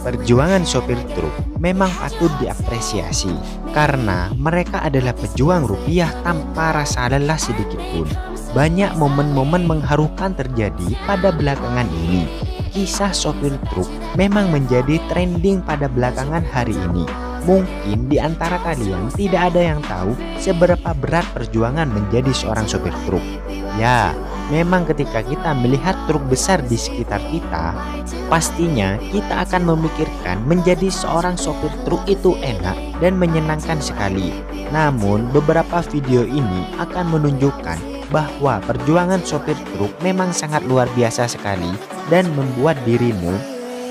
Perjuangan sopir truk memang patut diapresiasi karena mereka adalah pejuang rupiah tanpa rasa lelah sedikit pun. Banyak momen-momen mengharukan terjadi pada belakangan ini. Kisah sopir truk memang menjadi trending pada belakangan hari ini. Mungkin di antara kalian tidak ada yang tahu seberapa berat perjuangan menjadi seorang sopir truk. Ya, memang ketika kita melihat truk besar di sekitar kita, pastinya kita akan memikirkan menjadi seorang sopir truk itu enak dan menyenangkan sekali. Namun beberapa video ini akan menunjukkan bahwa perjuangan sopir truk memang sangat luar biasa sekali dan membuat dirimu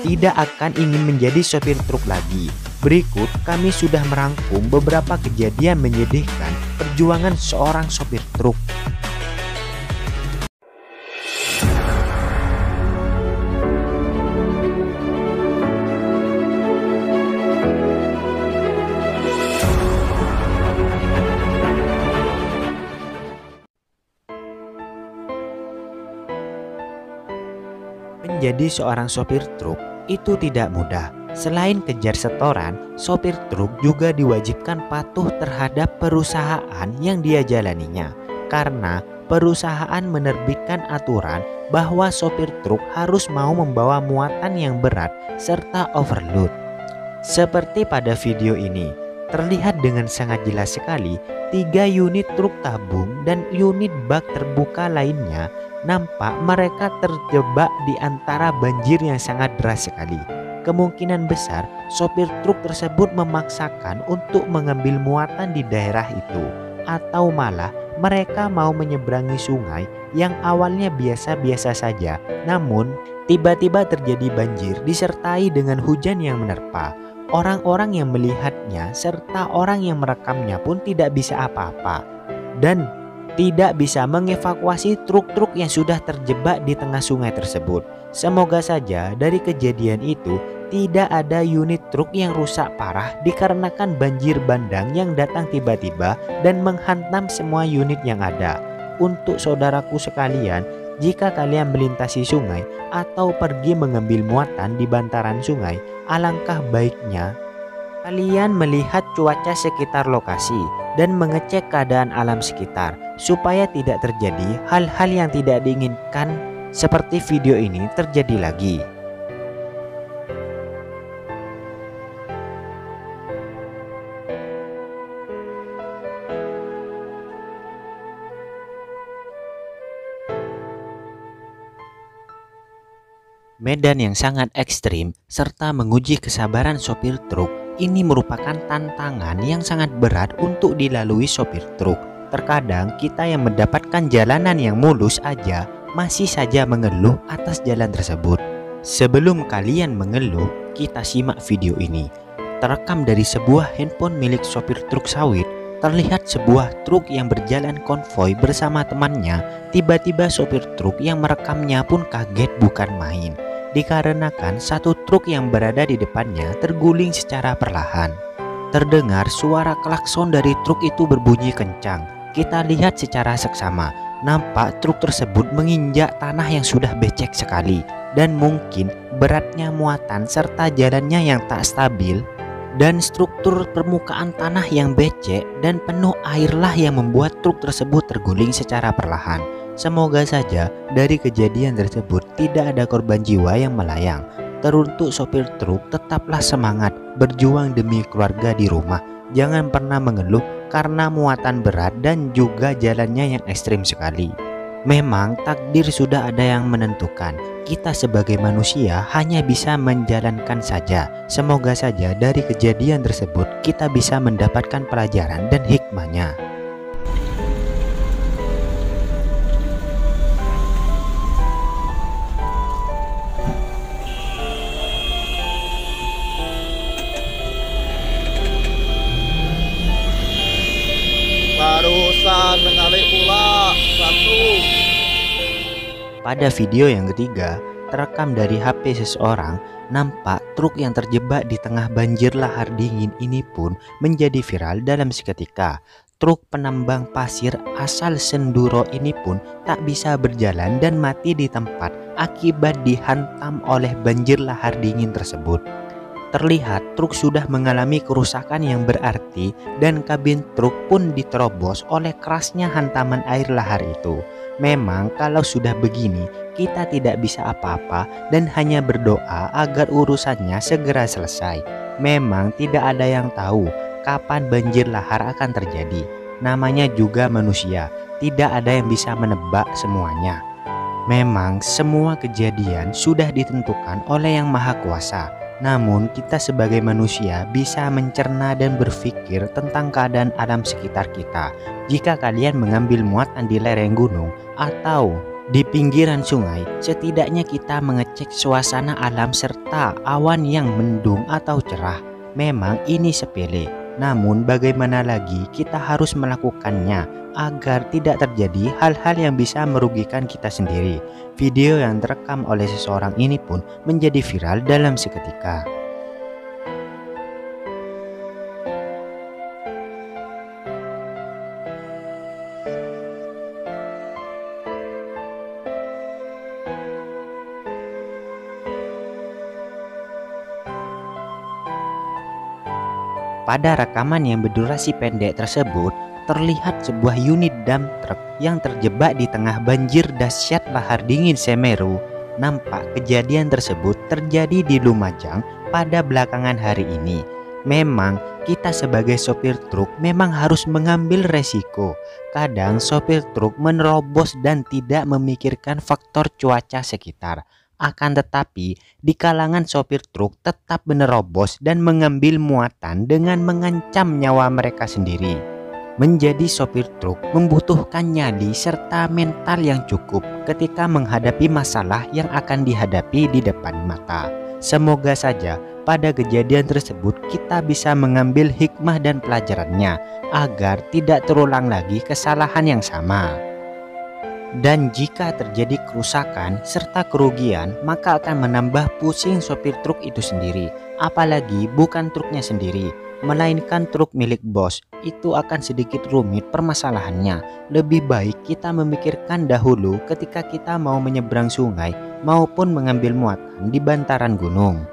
tidak akan ingin menjadi sopir truk lagi. Berikut kami sudah merangkum beberapa kejadian menyedihkan perjuangan seorang sopir truk. Menjadi seorang sopir truk itu tidak mudah. Selain kejar setoran, sopir truk juga diwajibkan patuh terhadap perusahaan yang dia jalaninya. Karena perusahaan menerbitkan aturan bahwa sopir truk harus mau membawa muatan yang berat serta overload. Seperti pada video ini, terlihat dengan sangat jelas sekali 3 unit truk tabung dan unit bak terbuka lainnya nampak mereka terjebak di antara banjir yang sangat deras sekali. Kemungkinan besar sopir truk tersebut memaksakan untuk mengambil muatan di daerah itu, atau malah mereka mau menyeberangi sungai yang awalnya biasa-biasa saja, namun tiba-tiba terjadi banjir disertai dengan hujan yang menerpa. Orang-orang yang melihatnya serta orang yang merekamnya pun tidak bisa apa-apa dan tidak bisa mengevakuasi truk-truk yang sudah terjebak di tengah sungai tersebut. Semoga saja dari kejadian itu tidak ada unit truk yang rusak parah dikarenakan banjir bandang yang datang tiba-tiba dan menghantam semua unit yang ada. Untuk saudaraku sekalian, jika kalian melintasi sungai atau pergi mengambil muatan di bantaran sungai, alangkah baiknya kalian melihat cuaca sekitar lokasi dan mengecek keadaan alam sekitar supaya tidak terjadi hal-hal yang tidak diinginkan seperti video ini terjadi lagi. Medan yang sangat ekstrim serta menguji kesabaran sopir truk ini merupakan tantangan yang sangat berat untuk dilalui sopir truk. Terkadang kita yang mendapatkan jalanan yang mulus aja masih saja mengeluh atas jalan tersebut. Sebelum kalian mengeluh, kita simak video ini. Terekam dari sebuah handphone milik sopir truk sawit. Terlihat sebuah truk yang berjalan konvoi bersama temannya. Tiba-tiba sopir truk yang merekamnya pun kaget bukan main, dikarenakan satu truk yang berada di depannya terguling secara perlahan. Terdengar suara klakson dari truk itu berbunyi kencang. Kita lihat secara seksama, nampak truk tersebut menginjak tanah yang sudah becek sekali, dan mungkin beratnya muatan serta jalannya yang tak stabil dan struktur permukaan tanah yang becek dan penuh airlah yang membuat truk tersebut terguling secara perlahan. Semoga saja dari kejadian tersebut tidak ada korban jiwa yang melayang. Teruntuk sopir truk, tetaplah semangat berjuang demi keluarga di rumah. Jangan pernah mengeluh karena muatan berat dan juga jalannya yang ekstrim sekali. Memang takdir sudah ada yang menentukan. Kita sebagai manusia hanya bisa menjalankan saja. Semoga saja dari kejadian tersebut kita bisa mendapatkan pelajaran dan hikmahnya. Barusan mengalir pula satu. Pada video yang ketiga, terekam dari HP seseorang, nampak truk yang terjebak di tengah banjir lahar dingin ini pun menjadi viral dalam seketika. Truk penambang pasir asal Senduro ini pun tak bisa berjalan dan mati di tempat akibat dihantam oleh banjir lahar dingin tersebut. Terlihat truk sudah mengalami kerusakan yang berarti dan kabin truk pun diterobos oleh kerasnya hantaman air lahar itu. Memang kalau sudah begini kita tidak bisa apa-apa dan hanya berdoa agar urusannya segera selesai. Memang tidak ada yang tahu kapan banjir lahar akan terjadi. Namanya juga manusia, tidak ada yang bisa menebak semuanya. Memang semua kejadian sudah ditentukan oleh Yang Maha Kuasa. Namun kita sebagai manusia bisa mencerna dan berpikir tentang keadaan alam sekitar kita. Jika kalian mengambil muatan di lereng gunung atau di pinggiran sungai, setidaknya kita mengecek suasana alam serta awan yang mendung atau cerah. Memang ini sepele, namun bagaimana lagi kita harus melakukannya agar tidak terjadi hal-hal yang bisa merugikan kita sendiri. Video yang terekam oleh seseorang ini pun menjadi viral dalam seketika. Pada rekaman yang berdurasi pendek tersebut, terlihat sebuah unit dump truck yang terjebak di tengah banjir dahsyat lahar dingin Semeru. Nampak kejadian tersebut terjadi di Lumajang pada belakangan hari ini. Memang kita sebagai sopir truk memang harus mengambil resiko. Kadang sopir truk menerobos dan tidak memikirkan faktor cuaca sekitar. Akan tetapi, di kalangan sopir truk tetap menerobos dan mengambil muatan dengan mengancam nyawa mereka sendiri. Menjadi sopir truk membutuhkan nyali serta mental yang cukup ketika menghadapi masalah yang akan dihadapi di depan mata. Semoga saja pada kejadian tersebut kita bisa mengambil hikmah dan pelajarannya agar tidak terulang lagi kesalahan yang sama. Dan jika terjadi kerusakan serta kerugian, maka akan menambah pusing sopir truk itu sendiri. Apalagi bukan truknya sendiri, melainkan truk milik bos. Itu akan sedikit rumit permasalahannya. Lebih baik kita memikirkan dahulu ketika kita mau menyeberang sungai maupun mengambil muatan di bantaran gunung.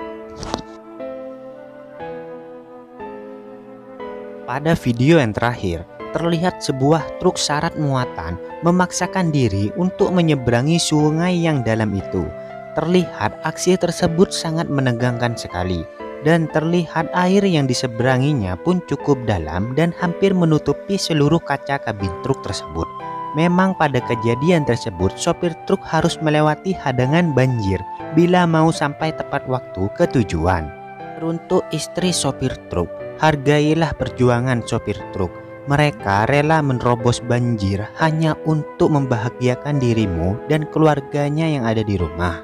Pada video yang terakhir, terlihat sebuah truk syarat muatan memaksakan diri untuk menyeberangi sungai yang dalam itu. Terlihat aksi tersebut sangat menegangkan sekali, dan terlihat air yang diseberanginya pun cukup dalam dan hampir menutupi seluruh kaca kabin truk tersebut. Memang pada kejadian tersebut sopir truk harus melewati hadangan banjir bila mau sampai tepat waktu ke tujuan. Untuk istri sopir truk, hargailah perjuangan sopir truk. Mereka rela menerobos banjir hanya untuk membahagiakan dirimu dan keluarganya yang ada di rumah.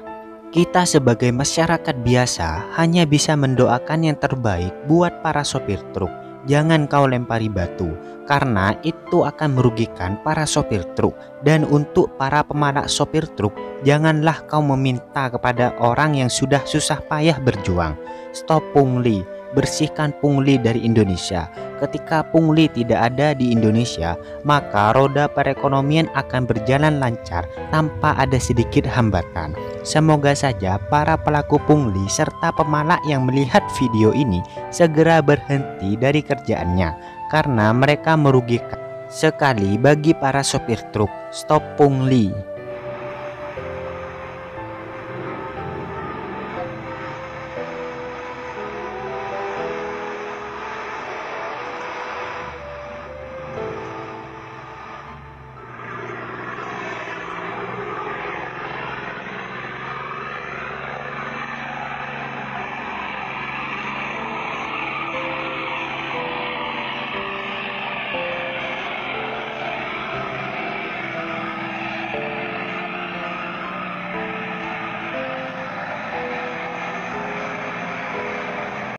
Kita sebagai masyarakat biasa hanya bisa mendoakan yang terbaik buat para sopir truk. Jangan kau lempari batu, karena itu akan merugikan para sopir truk. Dan untuk para pemalak sopir truk, janganlah kau meminta kepada orang yang sudah susah payah berjuang. Stop pungli. Bersihkan pungli dari Indonesia. Ketika pungli tidak ada di Indonesia, maka roda perekonomian akan berjalan lancar tanpa ada sedikit hambatan. Semoga saja para pelaku pungli serta pemalak yang melihat video ini segera berhenti dari kerjaannya, karena mereka merugikan sekali bagi para sopir truk. Stop pungli.